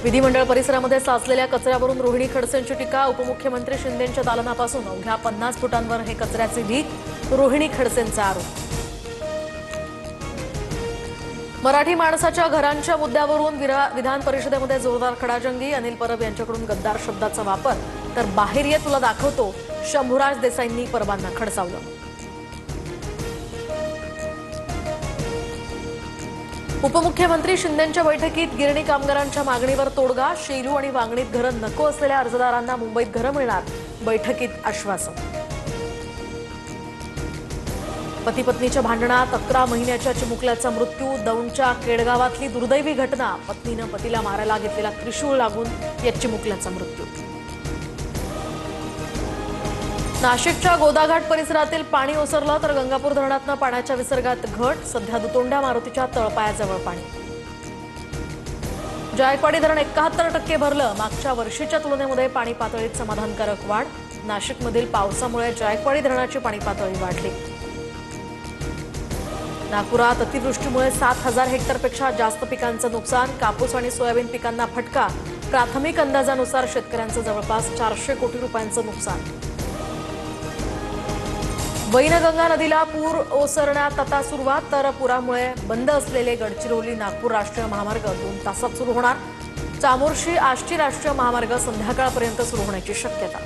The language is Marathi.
विधिमंडळ परिसरामध्ये साचलेल्या कचऱ्यावरून रोहिणी खडसेंची टीका। उपमुख्यमंत्री शिंदेंच्या दालनापासून अवघ्या 50 फुटांवर हे कचऱ्याचे ढीग। रोहिणी खडसेंचा आरोप। मराठी माणसाच्या घरांच्या मुद्द्यावरून विधान परिषदेमध्ये जोरदार खडाजंगी। अनिल परब यांच्याकडून गद्दार शब्दाचा वापर, तर बाहेर ये तुला दाखवतो शंभूराज देसाईंनी परबांना खडसावलं। उपमुख्यमंत्री शिंदेंच्या बैठकीत गिरणी कामगारांच्या मागणीवर तोडगा। शेलू आणि वांगणीत घरं नको असलेल्या अर्जदारांना मुंबईत घरं मिळणार, बैठकीत आश्वासन। पती पत्नीच्या भांडणात 11 महिन्याच्या चिमुकल्याचा मृत्यू। दौंडच्या केडगावातली दुर्दैवी घटना। पत्नीनं पतीला मारायला घेतलेला त्रिशूळ लागून या चिमुकल्याचा मृत्यू। नाशिकच्या गोदाघाट परिसरातील पाणी ओसरलं, तर गंगापूर धरणातनं पाण्याच्या विसर्गात घट। सध्या दुतोंड्या मारुतीच्या तळपायाजवळ पाणी। जायकवाडी धरण 71% भरलं। मागच्या वर्षीच्या तुलनेमध्ये पाणी पातळीत समाधानकारक वाढ। नाशिकमधील पावसामुळे जायकवाडी धरणाची पाणी पातळी वाढली। नागपुरात अतिवृष्टीमुळे 7000 हेक्टरपेक्षा जास्त पिकांचं नुकसान। कापूस आणि सोयाबीन पिकांना फटका। प्राथमिक अंदाजानुसार शेतकऱ्यांचं जवळपास 400 कोटी रुपयांचं नुकसान। वैनगंगा नदीला पूर ओसरण्यात आता सुरुवात, तर पुरामुळे बंद असलेले गडचिरोली नागपूर राष्ट्रीय महामार्ग 2 तासात सुरू होणार। चामोर्शी आष्टी राष्ट्रीय महामार्ग संध्याकाळपर्यंत सुरू होण्याची शक्यता।